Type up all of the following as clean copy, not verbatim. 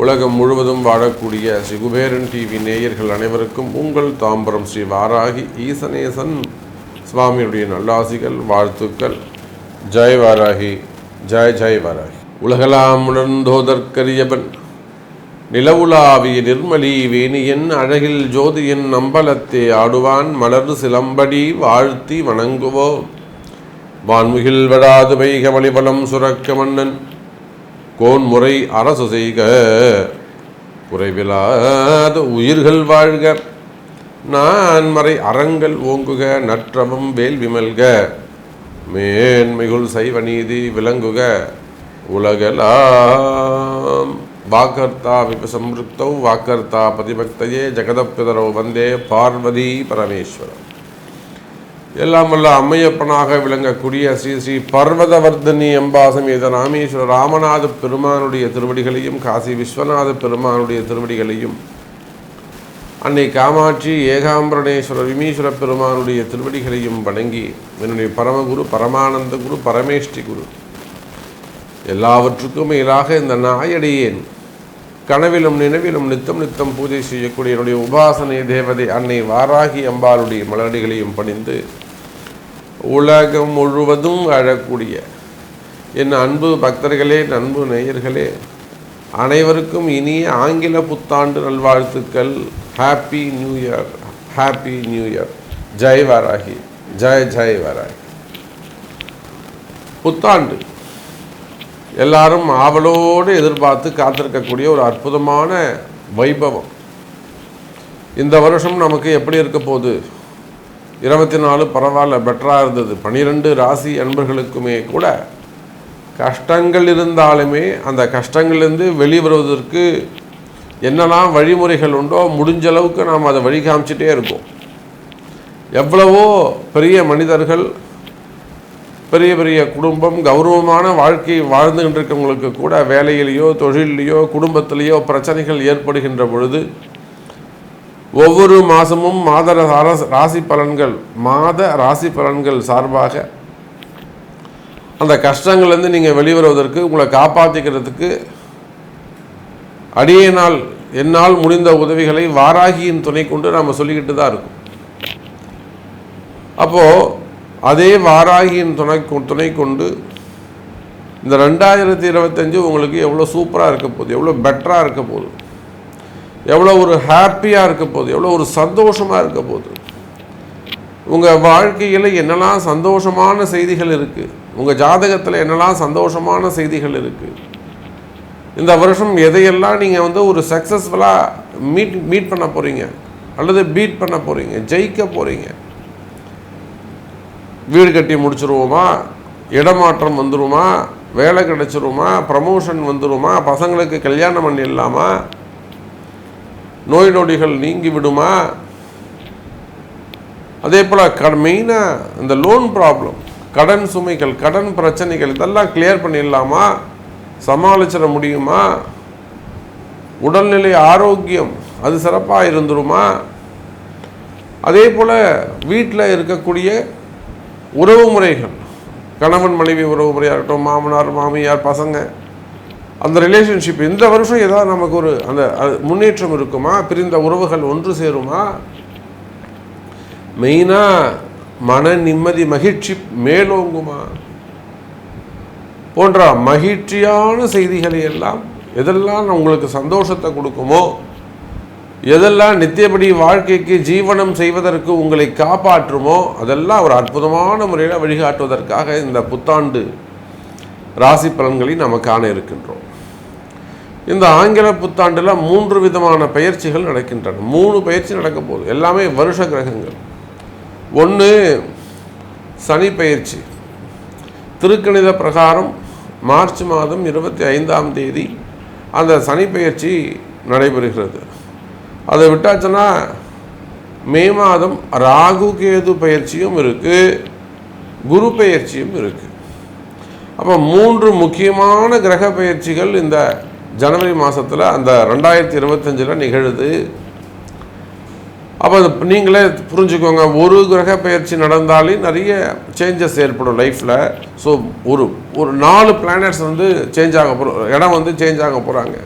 உலகம் முழுவதும் வாழக்கூடிய ஸ்ரீ குபேரன் டிவி நேயர்கள் அனைவருக்கும் உங்கள் தாம்பரம் ஸ்ரீ வாராகி ஈசனேசன் சுவாமியுடைய நல்லாசிகள், வாழ்த்துக்கள். ஜெய் வாராகி, ஜெய் ஜெய் வாராகி. உலகலாம் உணர்ந்தோதற்கரியவன் நிலவுலாவிய நிர்மலி வேணியன் அழகில் ஜோதியின் நம்பலத்தே ஆடுவான் மலர் சிலம்படி வாழ்த்தி வணங்குவோம். வான்முகில் வடாது வைக மலிவலம் சுரக்க மன்னன் கோன்முறை அரசு செய்க குறைவிலாத உயிர்கள் வாழ்க நான் மறை அறங்கள் ஓங்குக நற்றவம் வேள்வி மல்க மேன்மிகுள் சைவ நீதி விளங்குக உலகலாம். வாக்கர்த்தா விபசம்ருக்தௌ வாக்கர்த்தா பதிபக்தையே ஜெகதப்பிதரோ வந்தே பார்வதி பரமேஸ்வரம். எல்லாம் வல்ல அம்மையப்பனாக விளங்கக்கூடிய ஸ்ரீ ஸ்ரீ பர்வதவர்தனி அம்பாசமேத ராமேஸ்வர ராமநாத பெருமானுடைய திருவடிகளையும் காசி விஸ்வநாத பெருமானுடைய திருவடிகளையும் அன்னை காமாட்சி ஏகாம்பரணேஸ்வரர் விமீஸ்வர பெருமானுடைய திருவடிகளையும் வணங்கி என்னுடைய பரமகுரு பரமானந்த குரு பரமேஷ்டி குரு எல்லாவற்றுக்கும் மேலாக இந்த நாயடியேன் கனவிலும் நினைவிலும் நித்தம் நித்தம் பூஜை செய்யக்கூடிய என்னுடைய உபாசனை தேவதை அன்னை வாராகி அம்பாளுடைய மலரடிகளையும் பணிந்து உலகம் முழுவதும் வாழக்கூடிய என் அன்பு பக்தர்களே, அன்பு நேயர்களே அனைவருக்கும் இனிய ஆங்கில புத்தாண்டு நல்வாழ்த்துக்கள். Happy new year, happy new year. Jai Varahi, Jai Jai Varahi. புத்தாண்டு எல்லாரும் ஆவலோடு எதிர்பார்த்து காத்திருக்கக்கூடிய ஒரு அற்புதமான வைபவம். இந்த வருஷம் நமக்கு எப்படி இருக்க போகுது? 24 பரவாயில்ல, பெட்டராக இருந்தது. 12 ராசி அன்பர்களுக்குமே கூட கஷ்டங்கள் இருந்தாலுமே அந்த கஷ்டங்கள்லேருந்து வெளிவருவதற்கு என்னெல்லாம் வழிமுறைகள் உண்டோ முடிஞ்ச அளவுக்கு நாம் அதை வழி காமிச்சிட்டே இருக்கோம். எவ்வளவோ பெரிய மனிதர்கள், பெரிய பெரிய குடும்பம், கௌரவமான வாழ்க்கை வாழ்ந்துகிட்டு இருக்கவங்களுக்கு கூட வேலையிலேயோ தொழிலையோ குடும்பத்திலேயோ பிரச்சனைகள் ஏற்படுகின்ற பொழுது ஒவ்வொரு மாதமும் மாத ராசி பலன்கள் சார்பாக அந்த கஷ்டங்கள்லேருந்து நீங்கள் வெளிவருவதற்கு உங்களை காப்பாற்றிக்கிறதுக்கு என்னால் முடிந்த உதவிகளை வாராகியின் துணை கொண்டு நாம் சொல்லிக்கிட்டு தான் இருக்கோம். அப்போது அதே வாராகியின் துணை கொண்டு இந்த 2025 உங்களுக்கு எவ்வளோ சூப்பராக இருக்க போகுது, எவ்வளோ பெட்டராக இருக்க போகுது, எவ்வளோ ஒரு ஹாப்பியாக இருக்க போகுது, எவ்வளோ ஒரு சந்தோஷமாக இருக்க போகுது. உங்கள் வாழ்க்கையில் என்னெல்லாம் சந்தோஷமான செய்திகள் இருக்குது, உங்கள் ஜாதகத்தில் என்னெல்லாம் சந்தோஷமான செய்திகள் இருக்குது. இந்த வருஷம் எதையெல்லாம் நீங்கள் ஒரு சக்ஸஸ்ஃபுல்லாக மீட் பண்ண போகிறீங்க அல்லது பீட் பண்ண போகிறீங்க, ஜெயிக்க போகிறீங்க. வீடு கட்டி முடிச்சிருவோமா, இடமாற்றம் வந்துருமா, வேலை கிடைச்சிருமா, ப்ரமோஷன் வந்துருமா, பசங்களுக்கு கல்யாணம் பண்ணிடலாமா, நோய் நொடிகள் நீங்கி விடுமா, அதே போல் மெயினாக இந்த லோன் ப்ராப்ளம், கடன் சுமைகள், கடன் பிரச்சனைகள் இதெல்லாம் கிளியர் பண்ணிடலாமா, சமாளிச்சிட முடியுமா, உடல்நிலை ஆரோக்கியம் அது சிறப்பாக இருந்துருமா, அதே போல் வீட்டில் இருக்கக்கூடிய உறவு முறைகள், கணவன் மனைவி உறவு முறையாக இருக்கட்டும், மாமனார் மாமியார் பசங்க, அந்த ரிலேஷன்ஷிப் இந்த வருஷம் ஏதாவது நமக்கு அந்த முன்னேற்றம் இருக்குமா, பிரிந்த உறவுகள் ஒன்று சேருமா, மெயினாக மன நிம்மதி மகிழ்ச்சி மேலோங்குமா போன்ற மகிழ்ச்சியான செய்திகளை எல்லாம் எதெல்லாம் உங்களுக்கு சந்தோஷத்தை கொடுக்குமோ, எதெல்லாம் நித்தியபடி வாழ்க்கைக்கு ஜீவனம் செய்வதற்கு உங்களை காப்பாற்றுமோ அதெல்லாம் ஒரு அற்புதமான முறையில் வழிகாட்டுவதற்காக இந்த புத்தாண்டு ராசி பலன்களை நம்ம காண இருக்கின்றோம். இந்த ஆங்கில புத்தாண்டில் 3 விதமான பயிற்சிகள் நடக்கின்றன. 3 பயிற்சி நடக்க போகுது. எல்லாமே வருஷ கிரகங்கள். 1 சனி பயிற்சி. திருக்கணித பிரகாரம் மார்ச் மாதம் 25ஆம் தேதி அந்த சனி பயிற்சி நடைபெறுகிறது. அதை விட்டாச்சுன்னா மே மாதம் ராகு கேது பயிற்சியும் இருக்குது, குரு பயிற்சியும் இருக்குது. அப்போ 3 முக்கியமான கிரக பயிற்சிகள் இந்த ஜனவரி மாதத்தில் அந்த 2025 நிகழுது. அப்போ நீங்களே புரிஞ்சுக்கோங்க, ஒரு கிரக பயிற்சி நடந்தாலே நிறைய சேஞ்சஸ் ஏற்படும் லைஃப்பில். ஸோ ஒரு 4 பிளானட்ஸ் வந்து சேஞ்ச் ஆக இடம் வந்து சேஞ்ச் ஆக போகிறாங்க.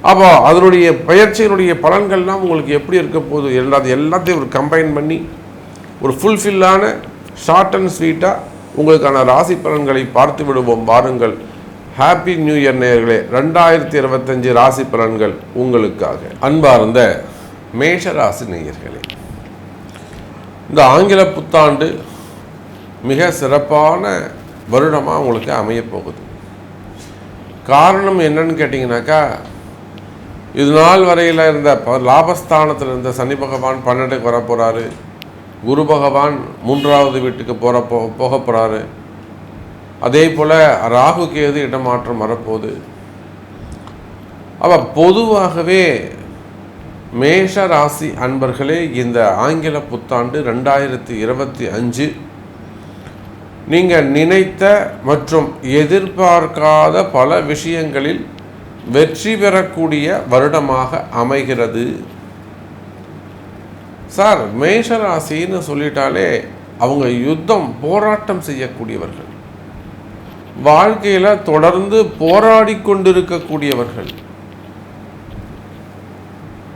அப்போ அதனுடைய பயிற்சியினுடைய பலன்கள்லாம் உங்களுக்கு எப்படி இருக்க போகுது, எல்லாத்தையும் ஒரு கம்பைன் பண்ணி ஒரு ஃபுல்ஃபில்லான ஷார்ட் அண்ட் ஸ்வீட்டாக உங்களுக்கான ராசி பலன்களை பார்த்து விடுவோம். வாருங்கள். ஹாப்பி நியூ இயர் நேயர்களே. 2025 ராசி பலன்கள் உங்களுக்காக. அன்பார்ந்த மேஷ ராசி நேயர்களே, இந்த ஆங்கில புத்தாண்டு மிக சிறப்பான வருடமாக உங்களுக்கு அமையப்போகுது. காரணம் என்னன்னு கேட்டிங்கனாக்கா, இது நாள் வரையில் இருந்த லாபஸ்தானத்தில் இருந்த சனி பகவான் 12க்கு வரப்போகிறாரு. குரு பகவான் 3வது வீட்டுக்கு போக போகிறாரு. அதே போல் ராகு கேது இடமாற்றம் வரப்போகுது. அப்போ பொதுவாகவே மேஷ ராசி அன்பர்களே, இந்த ஆங்கில புத்தாண்டு 2025 நீங்கள் நினைத்த மற்றும் எதிர்பார்க்காத பல விஷயங்களில் வெற்றி பெறக்கூடிய வருடமாக அமைகிறது. சார், மேஷ ராசின்னு சொல்லிட்டாலே அவங்க யுத்தம் போராட்டம் செய்யக்கூடியவர்கள், வாழ்க்கையில் தொடர்ந்து போராடி கொண்டிருக்கக்கூடியவர்கள்,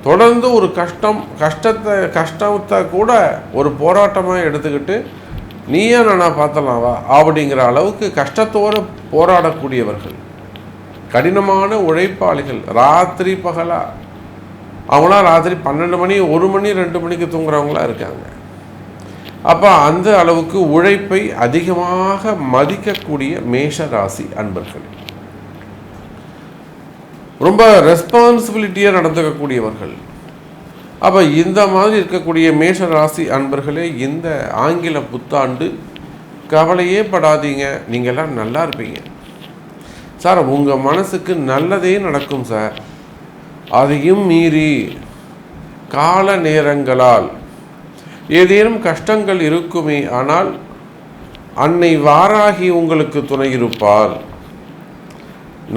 தொடர்ந்து ஒரு கஷ்டத்தை கூட ஒரு போராட்டமாக எடுத்துக்கிட்டு நீயா நானா பார்த்தலாவா அப்படிங்கிற அளவுக்கு கஷ்டத்தோடு போராடக்கூடியவர்கள், கடினமான உழைப்பாளிகள், ராத்திரி பகலா. அவங்களாம் ராத்திரி 12 மணி 1 மணி 2 மணிக்கு தூங்குறவங்களாம் இருக்காங்க. அப்போ அந்த அளவுக்கு உழைப்பை அதிகமாக மதிக்கக்கூடிய மேஷ ராசி அன்பர்கள், ரொம்ப ரெஸ்பான்சிபிலிட்டியாக நடந்துக்கக்கூடியவர்கள். அப்போ இந்த மாதிரி இருக்கக்கூடிய மேஷ ராசி அன்பர்களே, இந்த ஆங்கில புத்தாண்டு கவலையே படாதீங்க, நீங்கள்லாம் நல்லா இருப்பீங்க சார். உங்கள் மனசுக்கு நல்லதே நடக்கும் சார். அதையும் மீறி கால நேரங்களால் ஏதேனும் கஷ்டங்கள் இருக்குமே, ஆனால் அன்னை வாராகி உங்களுக்கு துணை இருப்பார்.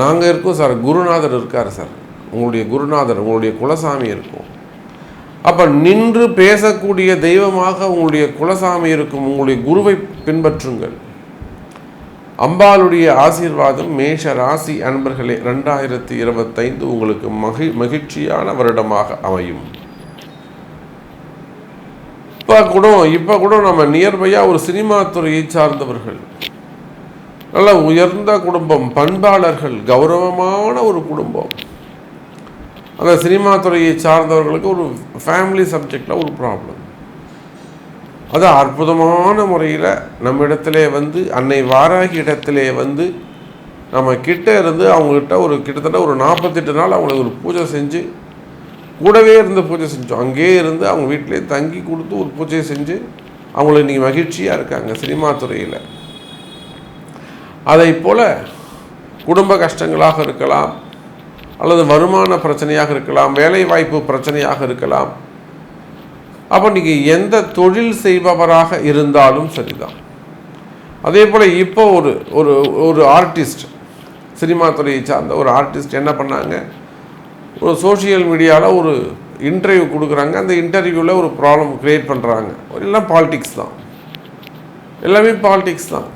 நாங்கள் இருக்கோம் சார், குருநாதர் இருக்கார் சார், உங்களுடைய குருநாதர், உங்களுடைய குலசாமி இருக்கும். அப்போ நின்று பேசக்கூடிய தெய்வமாக உங்களுடைய குலசாமி இருக்கும். உங்களுடைய குருவை பின்பற்றுங்கள். அம்பாளுடைய ஆசீர்வாதம் மேஷ ராசி அன்பர்களே 2025 உங்களுக்கு மகிழ்ச்சியான வருடமாக அமையும். இப்போ கூட நம்ம நியர்பையாக ஒரு சினிமா துறையை சார்ந்தவர்கள், நல்ல உயர்ந்த குடும்பம், பண்பாளர்கள், கௌரவமான ஒரு குடும்பம். அந்த சினிமா துறையை சார்ந்தவர்களுக்கு ஒரு ஃபேமிலி சப்ஜெக்டில் ஒரு ப்ராப்ளம். அது அற்புதமான முறையில் நம்ம இடத்துல வந்து அன்னை வாராகி இடத்துல வந்து நம்ம கிட்ட இருந்து அவங்ககிட்ட கிட்டத்தட்ட ஒரு 48 நாள் அவங்களுக்கு ஒரு பூஜை செஞ்சு, கூடவே இருந்து பூஜை செஞ்சோம். அங்கேயே இருந்து அவங்க வீட்டிலே தங்கி கொடுத்து ஒரு பூஜை செஞ்சு அவங்களுக்கு இன்றைக்கி மகிழ்ச்சியாக இருக்காங்க சினிமா துறையில். அதை போல் குடும்ப கஷ்டங்களாக இருக்கலாம், அல்லது வருமான பிரச்சனையாக இருக்கலாம், வேலை வாய்ப்பு பிரச்சனையாக இருக்கலாம். அப்போ நீங்கள் எந்த தொழில் செய்பவராக இருந்தாலும் சரிதான். அதே போல் இப்போ ஒரு ஆர்டிஸ்ட், சினிமா துறையை சார்ந்த ஒரு ஆர்டிஸ்ட் என்ன பண்ணாங்க, ஒரு சோஷியல் மீடியாவில் ஒரு இன்டர்வியூ கொடுக்குறாங்க. அந்த இன்டர்வியூவில் ஒரு ப்ராப்ளம் க்ரியேட் பண்ணுறாங்க. எல்லாம் பாலிடிக்ஸ் தான், எல்லாமே பாலிடிக்ஸ் தான்.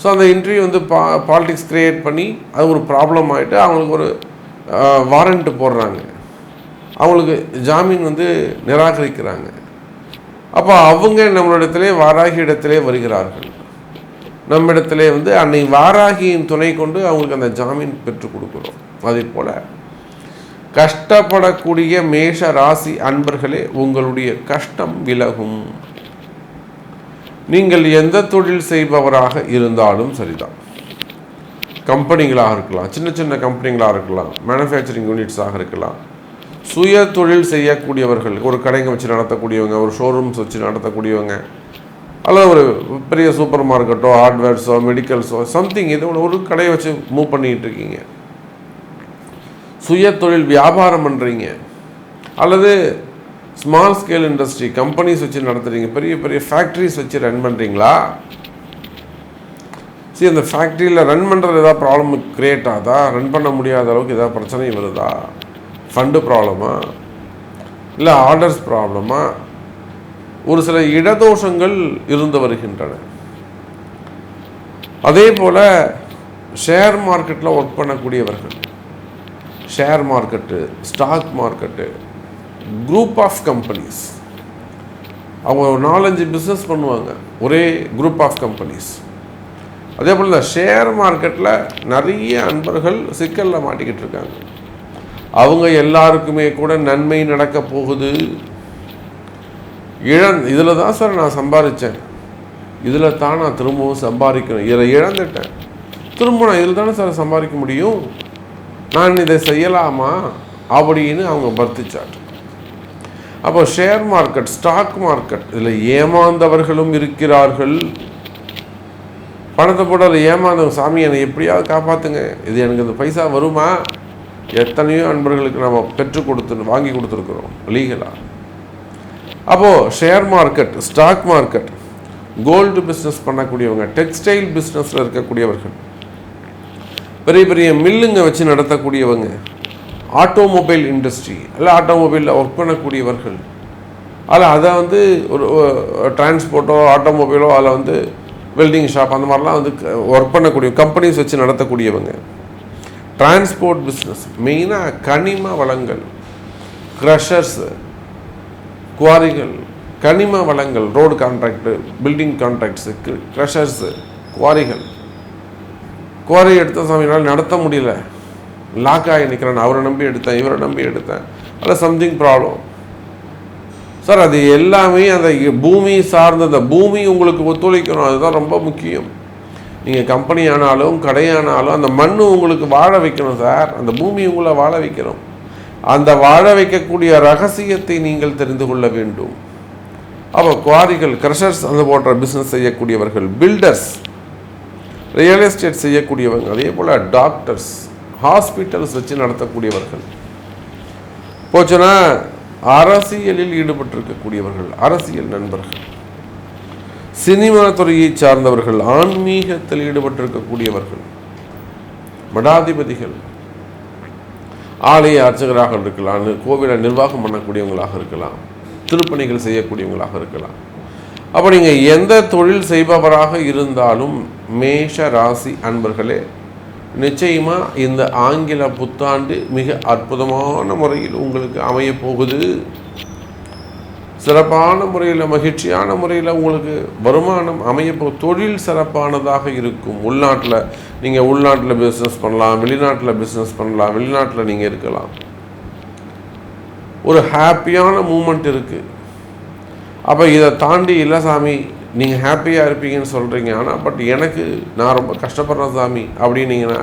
ஸோ அந்த இன்டர்வியூ வந்து பாலிடிக்ஸ் க்ரியேட் பண்ணி அது ஒரு ப்ராப்ளம் ஆகிட்டு அவங்களுக்கு ஒரு வாரண்ட் போடுறாங்க, அவங்களுக்கு ஜாமீன் வந்து நிராகரிக்கிறாங்க. அப்போ அவங்க நம்மளிடத்திலே வாராகி இடத்திலே வருகிறார்கள். நம்மிடத்திலே வந்து அன்னை வாராகியின் துணை கொண்டு அவங்களுக்கு அந்த ஜாமீன் பெற்றுக் கொடுக்குறோம். அதே போல் கஷ்டப்படக்கூடிய மேஷ ராசி அன்பர்களே, உங்களுடைய கஷ்டம் விலகும். நீங்கள் எந்த தொழில் செய்பவராக இருந்தாலும் சரிதான், கம்பெனிகளாக இருக்கலாம், சின்ன சின்ன கம்பெனிகளாக இருக்கலாம், மேனுஃபேக்சரிங் யூனிட்ஸாக இருக்கலாம், சுய தொழில் செய்யக்கூடியவர்கள், ஒரு கடைங்க வச்சு நடத்தக்கூடியவங்க, ஒரு ஷோரூம்ஸ் வச்சு நடத்தக்கூடியவங்க, அல்லது ஒரு பெரிய சூப்பர் மார்க்கெட்டோ ஹார்ட்வேர்ஸோ மெடிக்கல்ஸோ சம்திங், இது ஒரு கடையை வச்சு மூவ் பண்ணிகிட்டு இருக்கீங்க, சுய தொழில் வியாபாரம் பண்ணுறீங்க, அல்லது ஸ்மால் ஸ்கேல் இண்டஸ்ட்ரி கம்பெனிஸ் வச்சு நடத்துகிறீங்க, பெரிய பெரிய ஃபேக்ட்ரிஸ் வச்சு ரன் பண்ணுறீங்களா? சரி, அந்த ஃபேக்ட்ரியில் ரன் பண்ணுறது ஏதாவது ப்ராப்ளம் க்ரியேட் ஆகுதா? ரன் பண்ண முடியாத அளவுக்கு ஏதாவது பிரச்சனை வருதா? ஃபண்டு ப்ராப்ளமா? இல்லை ஆர்டர்ஸ் ப்ராப்ளமா, ஒரு சில இடதோஷங்கள் இருந்து வருகின்றன. அதே போல் ஷேர் மார்க்கெட்டில் ஒர்க் பண்ணக்கூடியவர்கள், share market, stock market, group of companies, அவங்க 4-5 பிஸ்னஸ் பண்ணுவாங்க, ஒரே குரூப் ஆஃப் கம்பெனிஸ். அதே போல் இந்த ஷேர் மார்க்கெட்டில் நிறைய அன்பர்கள் சிக்கலில் மாட்டிக்கிட்டு இருக்காங்க. அவங்க எல்லாருக்குமே கூட நன்மை நடக்க போகுது. இதில் தான் சார் நான் சம்பாதிச்சேன், இதில் தான் நான் திரும்பவும் சம்பாதிக்கணும், இதில் இழந்துட்டேன், திரும்ப நான் இதில் தானே சார் சம்பாதிக்க முடியும், நான் இதை செய்யலாமா அப்படின்னு அவங்க பர்த்திச்சாட்டு. அப்போ ஷேர் மார்க்கெட், ஸ்டாக் மார்க்கெட், இதில் ஏமாந்தவர்களும் இருக்கிறார்கள். பணத்தை போட்டு அதில் ஏமாந்தவங்க, சாமி என்னை எப்படியாவது காப்பாற்றுங்க, இது எனக்கு இந்த பைசா வருமா, எத்தனையோ அன்பர்களுக்கு நம்ம வாங்கி கொடுத்துருக்குறோம் லீகலாக. அப்போது share market, stock market, gold business பண்ணக்கூடியவங்க, டெக்ஸ்டைல் பிஸ்னஸில் இருக்கக்கூடியவர்கள், பெரிய பெரிய மில்லுங்க வச்சு நடத்தக்கூடியவங்க, ஆட்டோமொபைல் இண்டஸ்ட்ரி, இல்லை ஆட்டோமொபைலில் ஒர்க் பண்ணக்கூடியவர்கள், அதில் அதை ஒரு டிரான்ஸ்போர்ட்டோ ஆட்டோமொபைலோ, அதில் வெல்டிங் ஷாப், அந்த மாதிரிலாம் ஒர்க் பண்ணக்கூடிய கம்பெனிஸ் வச்சு நடத்தக்கூடியவங்க, டிரான்ஸ்போர்ட் பிஸ்னஸ், மெயினாக கனிம வளங்கள், க்ரஷர்ஸு, குவாரிகள், கனிம வளங்கள், road contract, building contracts, crushers, குவாரிகள். குவாரி எடுத்த சாமினால் நடத்த முடியல, லாக் ஆகி நிற்கிறேன், அவரை நம்பி எடுத்தேன், இவரை நம்பி எடுத்தேன், அதில் சம்திங் ப்ராப்ளம் சார். அது எல்லாமே அந்த பூமி சார்ந்த, பூமி உங்களுக்கு ஒத்துழைக்கணும், அதுதான் ரொம்ப முக்கியம். நீங்கள் கம்பெனி ஆனாலும் கடையானாலும் அந்த மண் உங்களுக்கு வாழ வைக்கணும் சார், அந்த பூமி உங்களை வாழ வைக்கணும். அந்த வாழ வைக்கக்கூடிய ரகசியத்தை நீங்கள் தெரிந்து கொள்ள வேண்டும். அப்போ குவாரிகள், க்ரஷர்ஸ், அந்த போன்ற பிஸ்னஸ் செய்யக்கூடியவர்கள், பில்டர்ஸ், ரியல் எஸ்டேட் செய்யக்கூடியவங்க, அதே போல் டாக்டர்ஸ், ஹாஸ்பிட்டல்ஸ் வச்சு நடத்தக்கூடியவர்கள், போச்சுன்னா அரசியலில் ஈடுபட்டிருக்கக்கூடியவர்கள், அரசியல் நண்பர்கள், சினிமா துறையை சார்ந்தவர்கள், ஆன்மீகத்தில் ஈடுபட்டிருக்கக்கூடியவர்கள், மடாதிபதிகள், ஆலய அர்ச்சகராக இருக்கலாம், கோவிலை நிர்வாகம் பண்ணக்கூடியவங்களாக இருக்கலாம், திருப்பணிகள் செய்யக்கூடியவங்களாக இருக்கலாம். அப்போ நீங்கள் எந்த தொழில் செய்பவராக இருந்தாலும் மேஷ ராசி அன்பர்களே, நிச்சயமாக இந்த ஆங்கில புத்தாண்டு மிக அற்புதமான முறையில் உங்களுக்கு அமைய போகுது. சிறப்பான முறையில், மகிழ்ச்சியான முறையில் உங்களுக்கு வருமானம் அமையப்போ, தொழில் சிறப்பானதாக இருக்கும். நீங்கள் உள்நாட்டில் பிஸ்னஸ் பண்ணலாம், வெளிநாட்டில் பிஸ்னஸ் பண்ணலாம், வெளிநாட்டில் நீங்கள் இருக்கலாம். ஒரு ஹாப்பியான மூமெண்ட் இருக்குது. அப்போ இதை தாண்டி இல்லை சாமி நீங்கள் ஹாப்பியாக இருப்பீங்கன்னு சொல்கிறீங்க, ஆனால் நான் ரொம்ப கஷ்டப்படுறேன் சாமி அப்படின்னீங்கன்னா,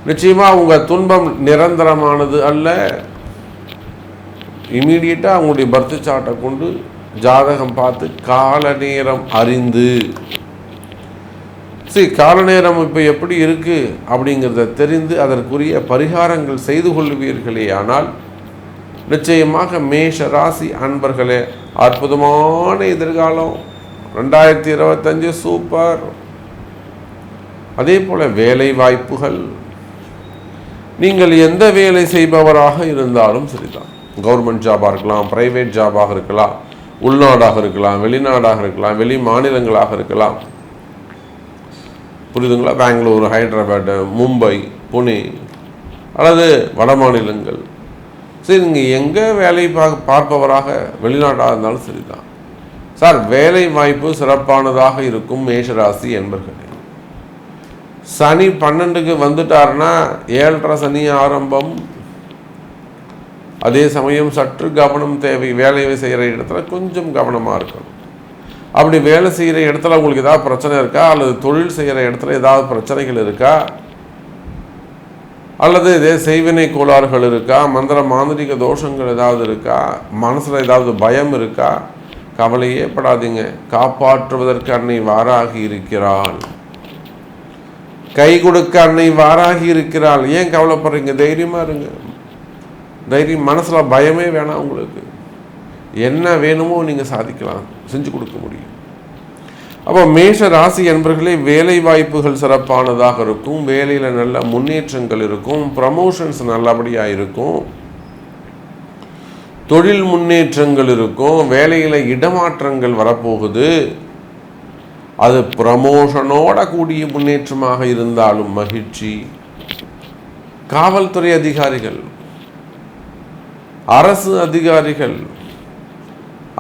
நிச்சயமாக உங்கள் துன்பம் நிரந்தரமானது அல்ல. இமீடியட்டாக அவங்களுடைய பர்த் சார்ட்டை கொண்டு ஜாதகம் பார்த்து கால நேரம் அறிந்து, கால நேரம் இப்போ எப்படி இருக்குது அப்படிங்கிறத தெரிந்து அதற்குரிய பரிகாரங்கள் செய்து கொள்வீர்களே ஆனால் நிச்சயமாக மேஷ ராசி அன்பர்களே, அற்புதமான எதிர்காலம் 2025 சூப்பர். அதே போல் வேலை வாய்ப்புகள், நீங்கள் எந்த வேலை செய்பவராக இருந்தாலும் சரிதான், கவர்மெண்ட் ஜாபாக இருக்கலாம், ப்ரைவேட் ஜாபாக இருக்கலாம், உள்நாடாக இருக்கலாம், வெளிநாடாக இருக்கலாம், வெளி மாநிலங்களாக இருக்கலாம், புரியுதுங்களா, பெங்களூர், ஹைதராபாடு, மும்பை, புனே அல்லது வட மாநிலங்கள், சரி நீங்கள் எங்கே வேலை பார்ப்பவராக வெளிநாட்டாக இருந்தாலும் சரிதான் சார், வேலை வாய்ப்பு சிறப்பானதாக இருக்கும். மேஷராசி என்பர்களே, சனி 12க்கு வந்துட்டாருன்னா 7.5 சனி ஆரம்பம். அதே சமயம் சற்று கவனம் தேவை. வேலை செய்கிற இடத்துல கொஞ்சம் கவனமாக இருக்கணும். அப்படி வேலை செய்கிற இடத்துல உங்களுக்கு ஏதாவது பிரச்சனை இருக்கா, அல்லது தொழில் செய்கிற இடத்துல ஏதாவது பிரச்சனைகள் இருக்கா, அல்லது இதே செய்வினை கோளாறுகள் இருக்கா, மந்திர மாந்திரிக தோஷங்கள் ஏதாவது இருக்கா, மனசில் ஏதாவது பயம் இருக்கா, கவலையே படாதீங்க. காப்பாற்றுவதற்கு அன்னை வாராகி இருக்கிறாள், கை கொடுக்க அன்னை வாராகி இருக்கிறாள். ஏன் கவலைப்படுறீங்க? தைரியமாக இருங்க. தைரியம், மனசில் பயமே வேணாம். உங்களுக்கு என்ன வேணுமோ நீங்கள் சாதிக்கலாம், செஞ்சு கொடுக்க முடியும். அப்போ மேஷ ராசி என்பர்களே, வேலை வாய்ப்புகள் சிறப்பானதாக இருக்கும். வேலையில் நல்ல முன்னேற்றங்கள் இருக்கும். ப்ரமோஷன்ஸ் நல்லபடியாக இருக்கும். தொழில் முன்னேற்றங்கள் இருக்கும், வேலையில் இடமாற்றங்கள் வரப்போகுது. அது ப்ரமோஷனோட கூடிய முன்னேற்றமாக இருந்தாலும் மகிழ்ச்சி. காவல்துறை அதிகாரிகள், அரசு அதிகாரிகள்,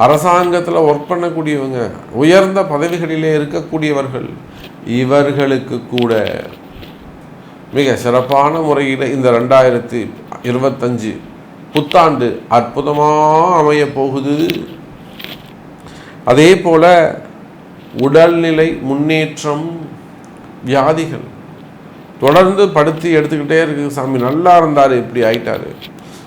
அரசாங்கத்தில் ஒர்க் பண்ணக்கூடியவங்க, உயர்ந்த பதவிகளிலே இருக்கக்கூடியவர்கள், இவர்களுக்கு கூட மிக சிறப்பான முறையில் இந்த 2025 புத்தாண்டு அற்புதமாக அமைய போகுது. அதே போல உடல்நிலை முன்னேற்றம், வியாதிகள் தொடர்ந்து படுத்தி எடுத்துக்கிட்டே இருக்குது. சாமி நல்லா இருந்தார், இப்படி ஆயிட்டாரு.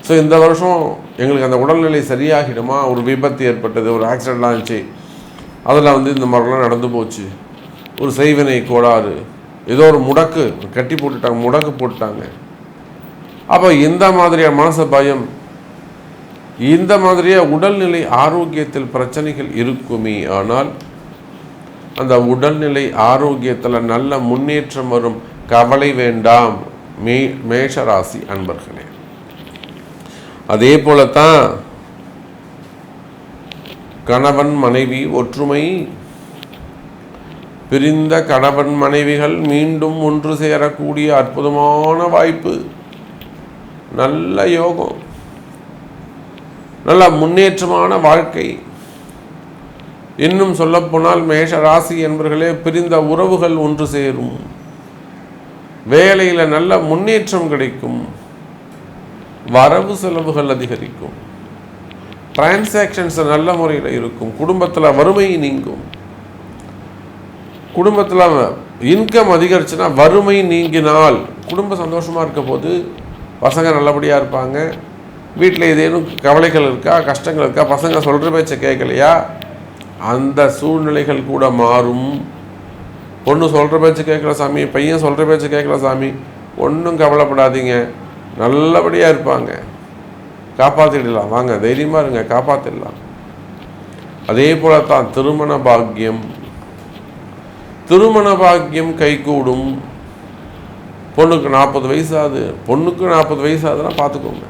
ஸோ இந்த வருஷம் எங்களுக்கு அந்த உடல்நிலை சரியாகிடுமா? ஒரு விபத்து ஏற்பட்டது, ஒரு ஆக்சிடென்ட் ஆச்சு, அதில் இந்த மாதிரிலாம் நடந்து போச்சு, ஒரு செய்வினை கோளாறு, ஏதோ ஒரு முடக்கு கட்டி போட்டுட்டாங்க, முடக்கு போட்டுட்டாங்க. அப்போ இந்த மாதிரியான மனச பயம், இந்த மாதிரியே உடல்நிலை ஆரோக்கியத்தில் பிரச்சனைகள் இருக்குமே. ஆனால் அந்த உடல்நிலை ஆரோக்கியத்தில் நல்ல முன்னேற்றம் வரும். கவலை வேண்டாம் மேஷராசி அன்பர்களே. அதே போலத்தான் கணவன் மனைவி ஒற்றுமை, பிரிந்த கணவன் மனைவிகள் மீண்டும் ஒன்று சேரக்கூடிய அற்புதமான வாய்ப்பு, நல்ல யோகம், நல்ல முன்னேற்றமான வாழ்க்கை. இன்னும் சொல்லப்போனால் மேஷ ராசி என்பவர்களே, பிரிந்த உறவுகள் ஒன்று சேரும், வேலையில் நல்ல முன்னேற்றம் கிடைக்கும், வரவு செலவுகள் அதிகரிக்கும், டிரான்சாக்ஷன்ஸ் நல்ல முறையில் இருக்கும், குடும்பத்தில் வறுமை நீங்கும். குடும்பத்தில் இன்கம் அதிகரிச்சுன்னா வறுமை நீங்கினால் குடும்பம் சந்தோஷமாக இருக்க போது, பசங்க நல்லபடியாக இருப்பாங்க. வீட்டில் ஏதேனும் கவலைகள் இருக்கா, கஷ்டங்கள் இருக்கா, பசங்க சொல்கிற பேச்சை கேட்கலையா, அந்த சூழ்நிலைகள் கூட மாறும். பொண்ணு சொல்கிற பேச்சு கேட்கல சாமி, பையன் சொல்கிற பேச்சு கேட்கல சாமி, ஒன்றும் கவலைப்படாதீங்க, நல்லபடியாக இருப்பாங்க, காப்பாற்றிடலாம், வாங்க தைரியமாக இருங்க, காப்பாற்றிடலாம். அதே போல தான் திருமண பாக்கியம், திருமண பாக்கியம் கைகூடும். பொண்ணுக்கு 40 வயசு ஆகுது, பொண்ணுக்கு 40 வயசு ஆகுதுன்னா பார்த்துக்கோங்க.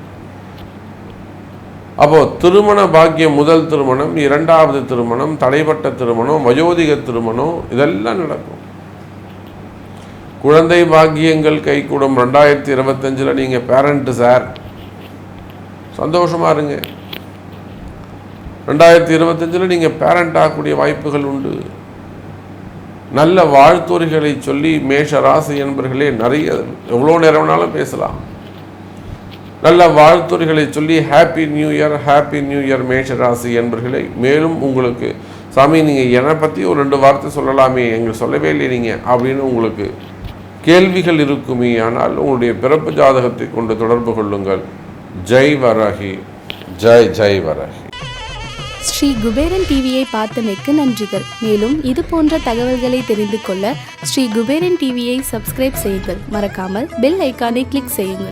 அப்போது திருமண பாக்கியம், முதல் திருமணம், இரண்டாவது திருமணம், தடைப்பட்ட திருமணம், வயோதிக திருமணம், இதெல்லாம் நடக்கும். குழந்தை பாக்கியங்கள் கைகூடும். 2025 நீங்கள் பேரண்ட்டு சார், சந்தோஷமாக இருங்க. 2025 நீங்கள் பேரண்ட் ஆகக்கூடிய வாய்ப்புகள் உண்டு. நல்ல வாழ்த்துறைகளை சொல்லி மேஷ ராசி என்பவர்களே, நிறைய எவ்வளோ நேரம் வேணாலும் பேசலாம். நல்ல வாழ்த்துறைகளை சொல்லி happy new year, happy new year மேஷ ராசி என்பவர்களை. மேலும் உங்களுக்கு சாமி நீங்கள் என்னை பற்றி ஒரு 2 வார்த்தை சொல்லலாமே, எங்களுக்கு சொல்லவே இல்லை நீங்கள் அப்படின்னு உங்களுக்கு கேள்விகள் இருக்குமே, ஆனால் உங்களுடைய பிறப்பு ஜாதகத்தை கொண்டு தொடர்பு கொள்ளுங்கள். ஜெய் வரஹி, ஜெய் ஜெய் வரஹி. ஸ்ரீ குபேரன் டிவியை பார்த்தமைக்கு நன்றிகள். மேலும் இது போன்ற தகவல்களை தெரிந்து கொள்ள ஸ்ரீ குபேரன் டிவியை சப்ஸ்கிரைப் செய்யுங்கள். மறக்காமல் பெல் ஐக்கானை கிளிக் செய்யுங்கள்.